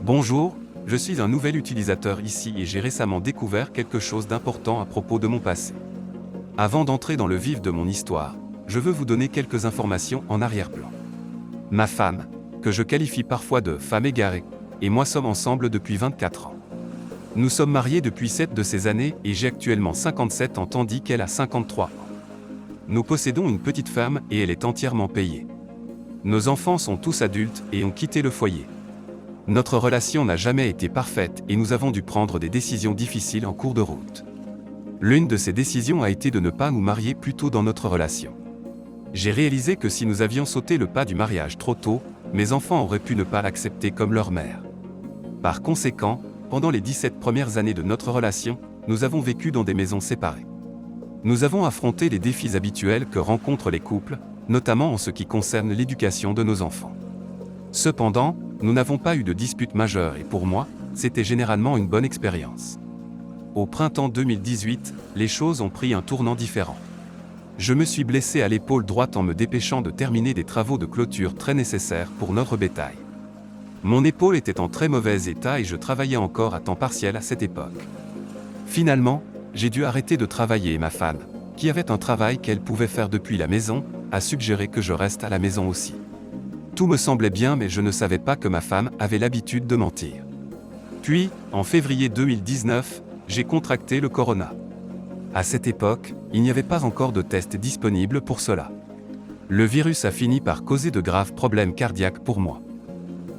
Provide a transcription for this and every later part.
Bonjour, je suis un nouvel utilisateur ici et j'ai récemment découvert quelque chose d'important à propos de mon passé. Avant d'entrer dans le vif de mon histoire, je veux vous donner quelques informations en arrière-plan. Ma femme, que je qualifie parfois de femme égarée, et moi sommes ensemble depuis 24 ans. Nous sommes mariés depuis 7 de ces années et j'ai actuellement 57 ans tandis qu'elle a 53 ans. Nous possédons une petite ferme et elle est entièrement payée. Nos enfants sont tous adultes et ont quitté le foyer. Notre relation n'a jamais été parfaite et nous avons dû prendre des décisions difficiles en cours de route. L'une de ces décisions a été de ne pas nous marier plus tôt dans notre relation. J'ai réalisé que si nous avions sauté le pas du mariage trop tôt, mes enfants auraient pu ne pas l'accepter comme leur mère. Par conséquent, pendant les 17 premières années de notre relation, nous avons vécu dans des maisons séparées. Nous avons affronté les défis habituels que rencontrent les couples, notamment en ce qui concerne l'éducation de nos enfants. Cependant, nous n'avons pas eu de dispute majeure et pour moi, c'était généralement une bonne expérience. Au printemps 2018, les choses ont pris un tournant différent. Je me suis blessé à l'épaule droite en me dépêchant de terminer des travaux de clôture très nécessaires pour notre bétail. Mon épaule était en très mauvais état et je travaillais encore à temps partiel à cette époque. Finalement, j'ai dû arrêter de travailler et ma femme, qui avait un travail qu'elle pouvait faire depuis la maison, a suggéré que je reste à la maison aussi. Tout me semblait bien mais je ne savais pas que ma femme avait l'habitude de mentir. Puis, en février 2019, j'ai contracté le corona. À cette époque, il n'y avait pas encore de test disponible pour cela. Le virus a fini par causer de graves problèmes cardiaques pour moi.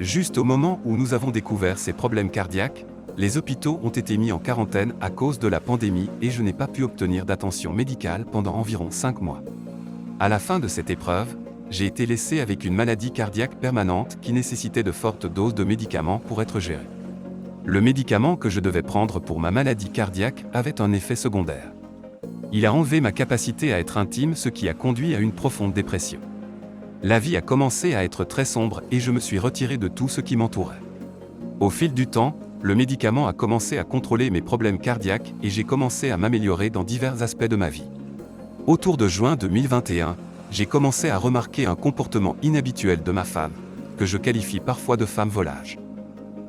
Juste au moment où nous avons découvert ces problèmes cardiaques, les hôpitaux ont été mis en quarantaine à cause de la pandémie et je n'ai pas pu obtenir d'attention médicale pendant environ 5 mois. À la fin de cette épreuve, j'ai été laissé avec une maladie cardiaque permanente qui nécessitait de fortes doses de médicaments pour être géré. Le médicament que je devais prendre pour ma maladie cardiaque avait un effet secondaire. Il a enlevé ma capacité à être intime, ce qui a conduit à une profonde dépression. La vie a commencé à être très sombre et je me suis retiré de tout ce qui m'entourait. Au fil du temps, le médicament a commencé à contrôler mes problèmes cardiaques et j'ai commencé à m'améliorer dans divers aspects de ma vie. Autour de juin 2021, j'ai commencé à remarquer un comportement inhabituel de ma femme, que je qualifie parfois de femme volage.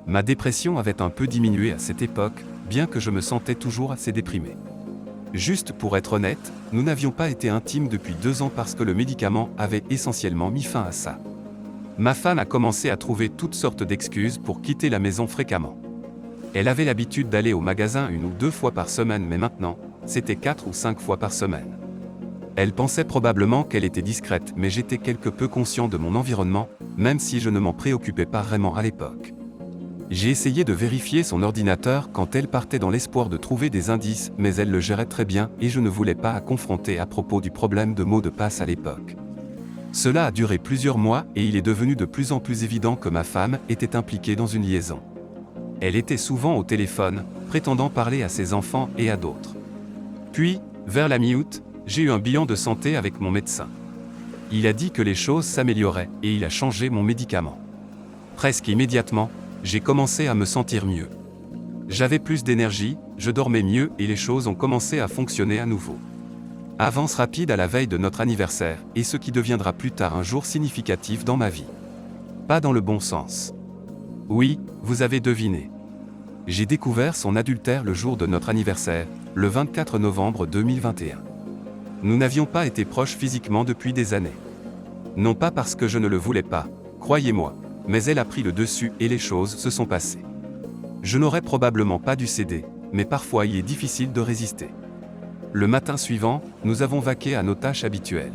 Ma dépression avait un peu diminué à cette époque, bien que je me sentais toujours assez déprimé. Juste pour être honnête, nous n'avions pas été intimes depuis 2 ans parce que le médicament avait essentiellement mis fin à ça. Ma femme a commencé à trouver toutes sortes d'excuses pour quitter la maison fréquemment. Elle avait l'habitude d'aller au magasin 1 ou 2 fois par semaine mais maintenant, c'était 4 ou 5 fois par semaine. Elle pensait probablement qu'elle était discrète mais j'étais quelque peu conscient de mon environnement, même si je ne m'en préoccupais pas vraiment à l'époque. J'ai essayé de vérifier son ordinateur quand elle partait dans l'espoir de trouver des indices mais elle le gérait très bien et je ne voulais pas la confronter à propos du problème de mots de passe à l'époque. Cela a duré plusieurs mois et il est devenu de plus en plus évident que ma femme était impliquée dans une liaison. Elle était souvent au téléphone, prétendant parler à ses enfants et à d'autres. Puis, vers la mi-août, j'ai eu un bilan de santé avec mon médecin. Il a dit que les choses s'amélioraient et il a changé mon médicament. Presque immédiatement, j'ai commencé à me sentir mieux. J'avais plus d'énergie, je dormais mieux et les choses ont commencé à fonctionner à nouveau. Avance rapide à la veille de notre anniversaire et ce qui deviendra plus tard un jour significatif dans ma vie. Pas dans le bon sens. Oui, vous avez deviné. J'ai découvert son adultère le jour de notre anniversaire, le 24 novembre 2021. Nous n'avions pas été proches physiquement depuis des années. Non pas parce que je ne le voulais pas, croyez-moi, mais elle a pris le dessus et les choses se sont passées. Je n'aurais probablement pas dû céder, mais parfois il est difficile de résister. Le matin suivant, nous avons vaqué à nos tâches habituelles.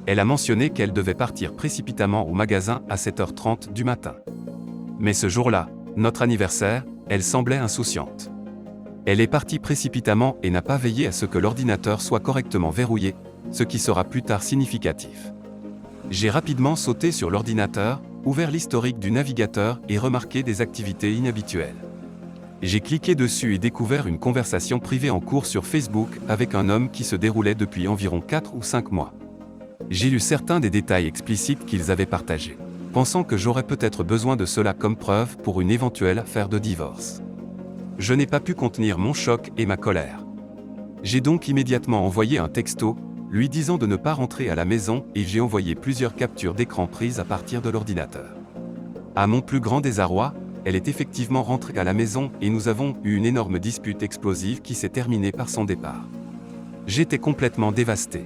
Elle a mentionné qu'elle devait partir précipitamment au magasin à 7h30 du matin. Mais ce jour-là, notre anniversaire, elle semblait insouciante. Elle est partie précipitamment et n'a pas veillé à ce que l'ordinateur soit correctement verrouillé, ce qui sera plus tard significatif. J'ai rapidement sauté sur l'ordinateur, ouvert l'historique du navigateur et remarqué des activités inhabituelles. J'ai cliqué dessus et découvert une conversation privée en cours sur Facebook avec un homme qui se déroulait depuis environ 4 ou 5 mois. J'ai lu certains des détails explicites qu'ils avaient partagés, pensant que j'aurais peut-être besoin de cela comme preuve pour une éventuelle affaire de divorce. Je n'ai pas pu contenir mon choc et ma colère. J'ai donc immédiatement envoyé un texto, lui disant de ne pas rentrer à la maison et j'ai envoyé plusieurs captures d'écran prises à partir de l'ordinateur. À mon plus grand désarroi, elle est effectivement rentrée à la maison et nous avons eu une énorme dispute explosive qui s'est terminée par son départ. J'étais complètement dévasté.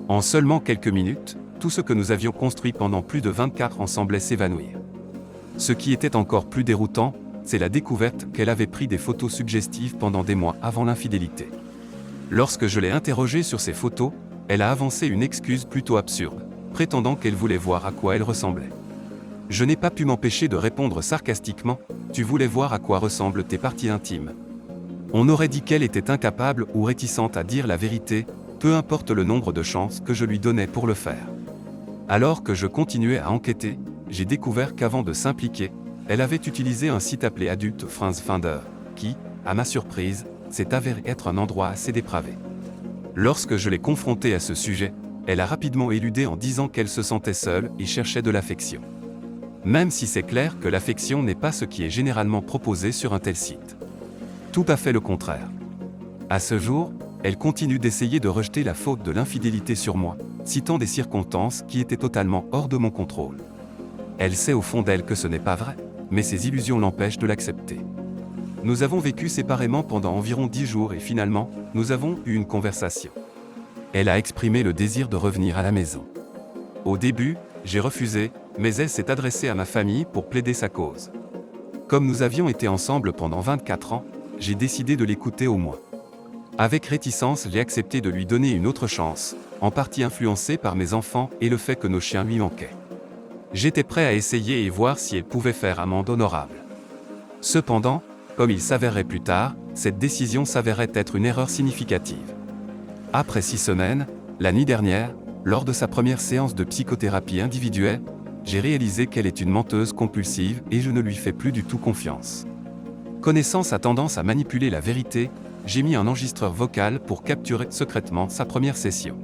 En seulement quelques minutes, tout ce que nous avions construit pendant plus de 24 ans semblait s'évanouir. Ce qui était encore plus déroutant, c'est la découverte qu'elle avait pris des photos suggestives pendant des mois avant l'infidélité. Lorsque je l'ai interrogée sur ces photos, elle a avancé une excuse plutôt absurde, prétendant qu'elle voulait voir à quoi elle ressemblait. Je n'ai pas pu m'empêcher de répondre sarcastiquement, « Tu voulais voir à quoi ressemblent tes parties intimes ». On aurait dit qu'elle était incapable ou réticente à dire la vérité, peu importe le nombre de chances que je lui donnais pour le faire. Alors que je continuais à enquêter, j'ai découvert qu'avant de s'impliquer, elle avait utilisé un site appelé Adult Friends Finder, qui, à ma surprise, s'est avéré être un endroit assez dépravé. Lorsque je l'ai confrontée à ce sujet, elle a rapidement éludé en disant qu'elle se sentait seule et cherchait de l'affection. Même si c'est clair que l'affection n'est pas ce qui est généralement proposé sur un tel site. Tout à fait le contraire. À ce jour, elle continue d'essayer de rejeter la faute de l'infidélité sur moi, citant des circonstances qui étaient totalement hors de mon contrôle. Elle sait au fond d'elle que ce n'est pas vrai, mais ses illusions l'empêchent de l'accepter. Nous avons vécu séparément pendant environ 10 jours et finalement, nous avons eu une conversation. Elle a exprimé le désir de revenir à la maison. Au début, j'ai refusé, mais elle s'est adressée à ma famille pour plaider sa cause. Comme nous avions été ensemble pendant 24 ans, j'ai décidé de l'écouter au moins. Avec réticence, j'ai accepté de lui donner une autre chance, en partie influencé par mes enfants et le fait que nos chiens lui manquaient. J'étais prêt à essayer et voir si elle pouvait faire amende honorable. Cependant, comme il s'avérerait plus tard, cette décision s'avérait être une erreur significative. Après 6 semaines, la nuit dernière, lors de sa première séance de psychothérapie individuelle, j'ai réalisé qu'elle est une menteuse compulsive et je ne lui fais plus du tout confiance. Connaissant sa tendance à manipuler la vérité, j'ai mis un enregistreur vocal pour capturer secrètement sa première session.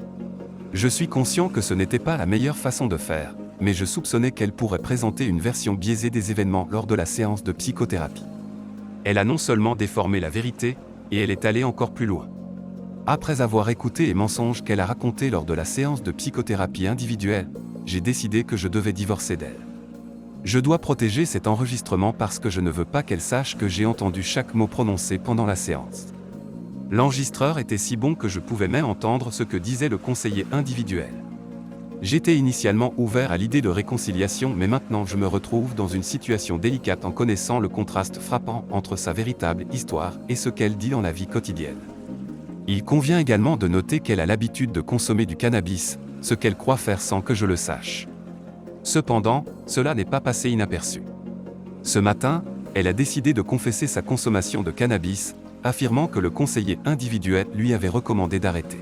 Je suis conscient que ce n'était pas la meilleure façon de faire, mais je soupçonnais qu'elle pourrait présenter une version biaisée des événements lors de la séance de psychothérapie. Elle a non seulement déformé la vérité, et elle est allée encore plus loin. Après avoir écouté les mensonges qu'elle a racontés lors de la séance de psychothérapie individuelle, j'ai décidé que je devais divorcer d'elle. Je dois protéger cet enregistrement parce que je ne veux pas qu'elle sache que j'ai entendu chaque mot prononcé pendant la séance. L'enregistreur était si bon que je pouvais même entendre ce que disait le conseiller individuel. J'étais initialement ouvert à l'idée de réconciliation, mais maintenant je me retrouve dans une situation délicate en connaissant le contraste frappant entre sa véritable histoire et ce qu'elle dit dans la vie quotidienne. Il convient également de noter qu'elle a l'habitude de consommer du cannabis, ce qu'elle croit faire sans que je le sache. Cependant, cela n'est pas passé inaperçu. Ce matin, elle a décidé de confesser sa consommation de cannabis, affirmant que le conseiller individuel lui avait recommandé d'arrêter.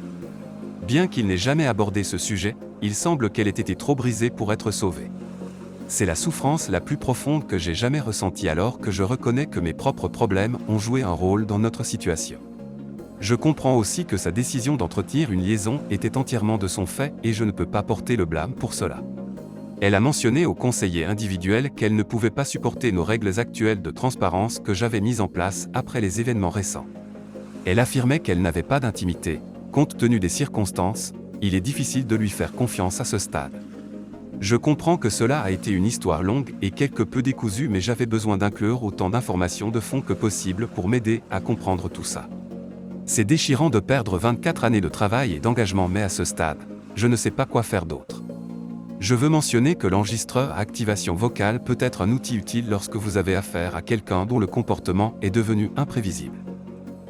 Bien qu'il n'ait jamais abordé ce sujet, il semble qu'elle ait été trop brisée pour être sauvée. C'est la souffrance la plus profonde que j'ai jamais ressentie alors que je reconnais que mes propres problèmes ont joué un rôle dans notre situation. Je comprends aussi que sa décision d'entretenir une liaison était entièrement de son fait et je ne peux pas porter le blâme pour cela. Elle a mentionné au conseiller individuel qu'elle ne pouvait pas supporter nos règles actuelles de transparence que j'avais mises en place après les événements récents. Elle affirmait qu'elle n'avait pas d'intimité. Compte tenu des circonstances, il est difficile de lui faire confiance à ce stade. Je comprends que cela a été une histoire longue et quelque peu décousue, mais j'avais besoin d'inclure autant d'informations de fond que possible pour m'aider à comprendre tout ça. C'est déchirant de perdre 24 années de travail et d'engagement, mais à ce stade, je ne sais pas quoi faire d'autre. Je veux mentionner que l'enregistreur à activation vocale peut être un outil utile lorsque vous avez affaire à quelqu'un dont le comportement est devenu imprévisible.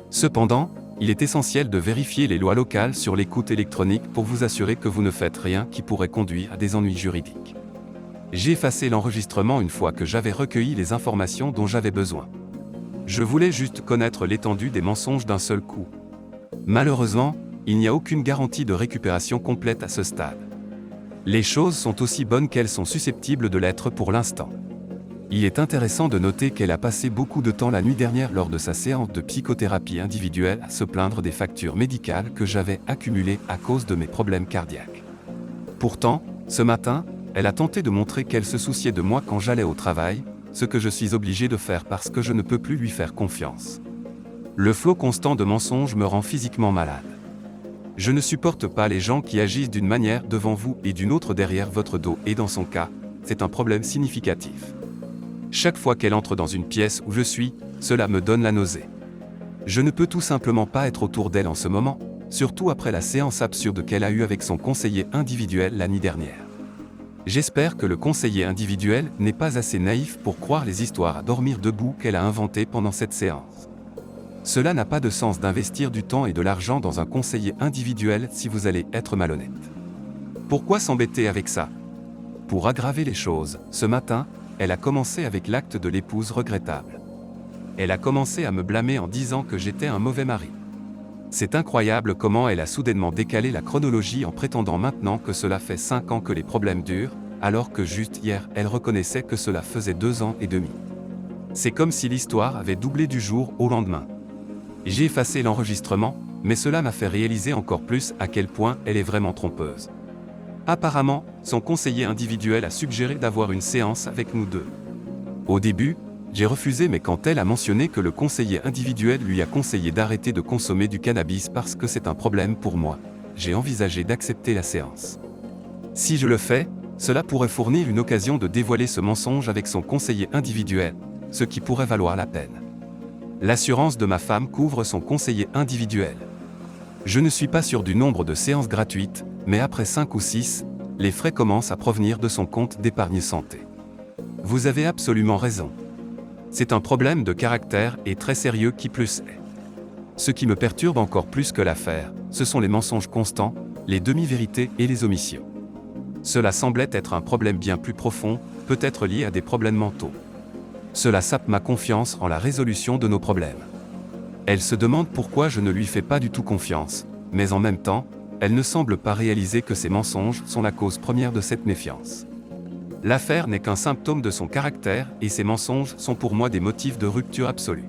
Cependant, il est essentiel de vérifier les lois locales sur l'écoute électronique pour vous assurer que vous ne faites rien qui pourrait conduire à des ennuis juridiques. J'ai effacé l'enregistrement une fois que j'avais recueilli les informations dont j'avais besoin. Je voulais juste connaître l'étendue des mensonges d'un seul coup. Malheureusement, il n'y a aucune garantie de récupération complète à ce stade. Les choses sont aussi bonnes qu'elles sont susceptibles de l'être pour l'instant. Il est intéressant de noter qu'elle a passé beaucoup de temps la nuit dernière lors de sa séance de psychothérapie individuelle à se plaindre des factures médicales que j'avais accumulées à cause de mes problèmes cardiaques. Pourtant, ce matin, elle a tenté de montrer qu'elle se souciait de moi quand j'allais au travail, ce que je suis obligé de faire parce que je ne peux plus lui faire confiance. Le flot constant de mensonges me rend physiquement malade. Je ne supporte pas les gens qui agissent d'une manière devant vous et d'une autre derrière votre dos, et dans son cas, c'est un problème significatif. Chaque fois qu'elle entre dans une pièce où je suis, cela me donne la nausée. Je ne peux tout simplement pas être autour d'elle en ce moment, surtout après la séance absurde qu'elle a eue avec son conseiller individuel l'année dernière. J'espère que le conseiller individuel n'est pas assez naïf pour croire les histoires à dormir debout qu'elle a inventées pendant cette séance. Cela n'a pas de sens d'investir du temps et de l'argent dans un conseiller individuel si vous allez être malhonnête. Pourquoi s'embêter avec ça? Pour aggraver les choses, ce matin, elle a commencé avec l'acte de l'épouse regrettable. Elle a commencé à me blâmer en disant que j'étais un mauvais mari. C'est incroyable comment elle a soudainement décalé la chronologie en prétendant maintenant que cela fait 5 ans que les problèmes durent, alors que juste hier, elle reconnaissait que cela faisait 2 ans et demi. C'est comme si l'histoire avait doublé du jour au lendemain. J'ai effacé l'enregistrement, mais cela m'a fait réaliser encore plus à quel point elle est vraiment trompeuse. Apparemment, son conseiller individuel a suggéré d'avoir une séance avec nous deux. Au début, j'ai refusé, mais quand elle a mentionné que le conseiller individuel lui a conseillé d'arrêter de consommer du cannabis parce que c'est un problème pour moi, j'ai envisagé d'accepter la séance. Si je le fais, cela pourrait fournir une occasion de dévoiler ce mensonge avec son conseiller individuel, ce qui pourrait valoir la peine. L'assurance de ma femme couvre son conseiller individuel. Je ne suis pas sûr du nombre de séances gratuites, mais après 5 ou 6, les frais commencent à provenir de son compte d'épargne santé. Vous avez absolument raison. C'est un problème de caractère et très sérieux qui plus est. Ce qui me perturbe encore plus que l'affaire, ce sont les mensonges constants, les demi-vérités et les omissions. Cela semblait être un problème bien plus profond, peut-être lié à des problèmes mentaux. Cela sape ma confiance en la résolution de nos problèmes. Elle se demande pourquoi je ne lui fais pas du tout confiance, mais en même temps, elle ne semble pas réaliser que ces mensonges sont la cause première de cette méfiance. L'affaire n'est qu'un symptôme de son caractère et ces mensonges sont pour moi des motifs de rupture absolue.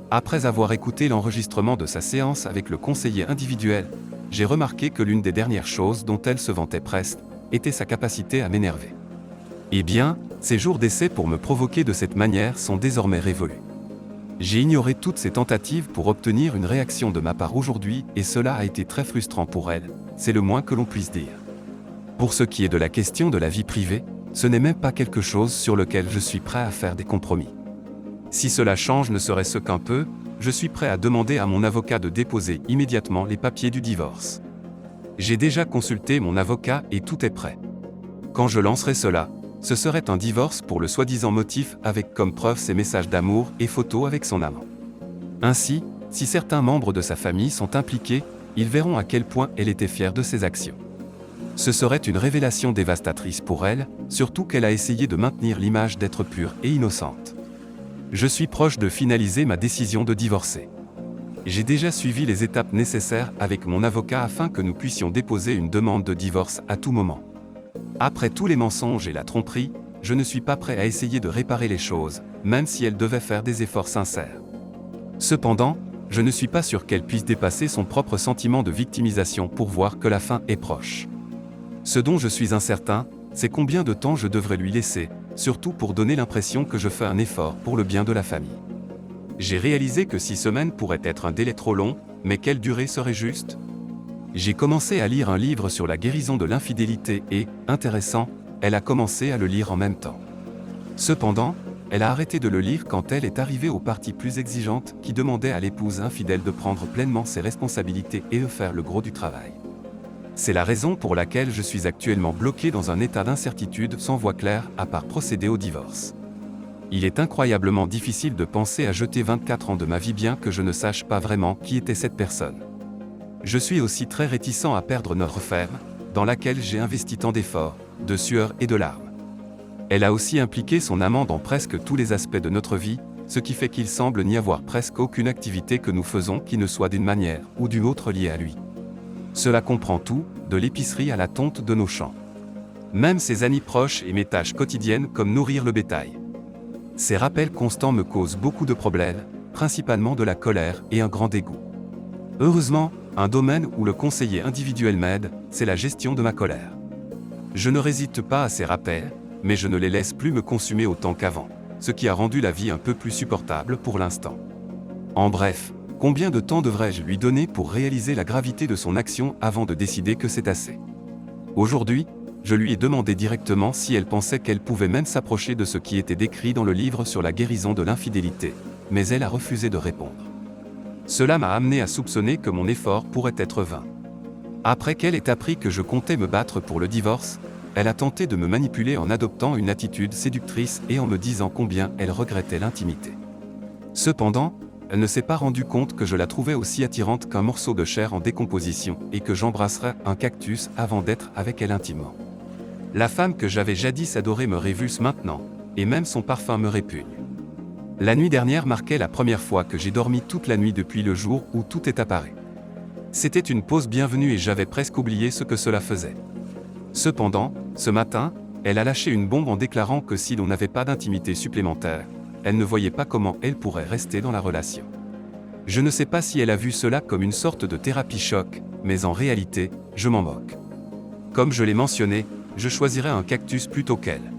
Après avoir écouté l'enregistrement de sa séance avec le conseiller individuel, j'ai remarqué que l'une des dernières choses dont elle se vantait presque était sa capacité à m'énerver. Eh bien, ces jours d'essai pour me provoquer de cette manière sont désormais révolus. J'ai ignoré toutes ces tentatives pour obtenir une réaction de ma part aujourd'hui et cela a été très frustrant pour elle, c'est le moins que l'on puisse dire. Pour ce qui est de la question de la vie privée, ce n'est même pas quelque chose sur lequel je suis prêt à faire des compromis. Si cela change ne serait-ce qu'un peu, je suis prêt à demander à mon avocat de déposer immédiatement les papiers du divorce. J'ai déjà consulté mon avocat et tout est prêt. Quand je lancerai cela, ce serait un divorce pour le soi-disant motif avec comme preuve ses messages d'amour et photos avec son amant. Ainsi, si certains membres de sa famille sont impliqués, ils verront à quel point elle était fière de ses actions. Ce serait une révélation dévastatrice pour elle, surtout qu'elle a essayé de maintenir l'image d'être pure et innocente. Je suis proche de finaliser ma décision de divorcer. J'ai déjà suivi les étapes nécessaires avec mon avocat afin que nous puissions déposer une demande de divorce à tout moment. Après tous les mensonges et la tromperie, je ne suis pas prêt à essayer de réparer les choses, même si elle devait faire des efforts sincères. Cependant, je ne suis pas sûr qu'elle puisse dépasser son propre sentiment de victimisation pour voir que la fin est proche. Ce dont je suis incertain, c'est combien de temps je devrais lui laisser, surtout pour donner l'impression que je fais un effort pour le bien de la famille. J'ai réalisé que 6 semaines pourrait être un délai trop long, mais quelle durée serait juste? J'ai commencé à lire un livre sur la guérison de l'infidélité et, intéressant, elle a commencé à le lire en même temps. Cependant, elle a arrêté de le lire quand elle est arrivée aux parties plus exigeantes qui demandaient à l'épouse infidèle de prendre pleinement ses responsabilités et de faire le gros du travail. C'est la raison pour laquelle je suis actuellement bloqué dans un état d'incertitude sans voie claire à part procéder au divorce. Il est incroyablement difficile de penser à jeter 24 ans de ma vie bien que je ne sache pas vraiment qui était cette personne. Je suis aussi très réticent à perdre notre ferme, dans laquelle j'ai investi tant d'efforts, de sueur et de larmes. Elle a aussi impliqué son amant dans presque tous les aspects de notre vie, ce qui fait qu'il semble n'y avoir presque aucune activité que nous faisons qui ne soit d'une manière ou d'une autre liée à lui. Cela comprend tout, de l'épicerie à la tonte de nos champs. Même ses amis proches et mes tâches quotidiennes comme nourrir le bétail. Ces rappels constants me causent beaucoup de problèmes, principalement de la colère et un grand dégoût. Heureusement, un domaine où le conseiller individuel m'aide, c'est la gestion de ma colère. Je ne résiste pas à ces rappels, mais je ne les laisse plus me consumer autant qu'avant, ce qui a rendu la vie un peu plus supportable pour l'instant. En bref, combien de temps devrais-je lui donner pour réaliser la gravité de son action avant de décider que c'est assez? Aujourd'hui, Je lui ai demandé directement si elle pensait qu'elle pouvait même s'approcher de ce qui était décrit dans le livre sur la guérison de l'infidélité, mais elle a refusé de répondre. Cela m'a amené à soupçonner que mon effort pourrait être vain. Après qu'elle ait appris que je comptais me battre pour le divorce, elle a tenté de me manipuler en adoptant une attitude séductrice et en me disant combien elle regrettait l'intimité. Cependant, elle ne s'est pas rendue compte que je la trouvais aussi attirante qu'un morceau de chair en décomposition et que j'embrasserais un cactus avant d'être avec elle intimement. La femme que j'avais jadis adorée me révulse maintenant, et même son parfum me répugne. La nuit dernière marquait la première fois que j'ai dormi toute la nuit depuis le jour où tout est apparu. C'était une pause bienvenue et j'avais presque oublié ce que cela faisait. Cependant, ce matin, elle a lâché une bombe en déclarant que si l'on n'avait pas d'intimité supplémentaire, elle ne voyait pas comment elle pourrait rester dans la relation. Je ne sais pas si elle a vu cela comme une sorte de thérapie choc, mais en réalité, je m'en moque. Comme je l'ai mentionné, je choisirais un cactus plutôt qu'elle.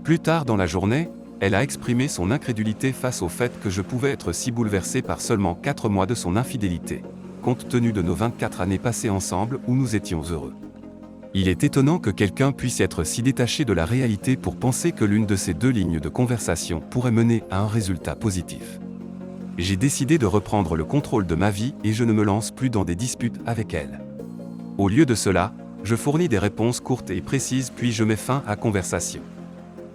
Plus tard dans la journée, elle a exprimé son incrédulité face au fait que je pouvais être si bouleversé par seulement 4 mois de son infidélité, compte tenu de nos 24 années passées ensemble où nous étions heureux. Il est étonnant que quelqu'un puisse être si détaché de la réalité pour penser que l'une de ces 2 lignes de conversation pourrait mener à un résultat positif. J'ai décidé de reprendre le contrôle de ma vie et je ne me lance plus dans des disputes avec elle. Au lieu de cela, je fournis des réponses courtes et précises puis je mets fin à la conversation.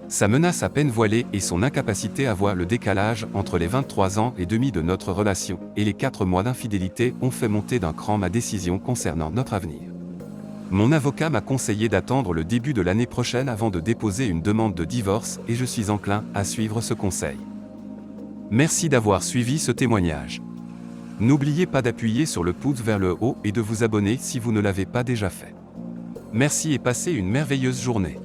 Sa menace à peine voilée et son incapacité à voir le décalage entre les 23 ans et demi de notre relation et les 4 mois d'infidélité ont fait monter d'un cran ma décision concernant notre avenir. Mon avocat m'a conseillé d'attendre le début de l'année prochaine avant de déposer une demande de divorce et je suis enclin à suivre ce conseil. Merci d'avoir suivi ce témoignage. N'oubliez pas d'appuyer sur le pouce vers le haut et de vous abonner si vous ne l'avez pas déjà fait. Merci et passez une merveilleuse journée.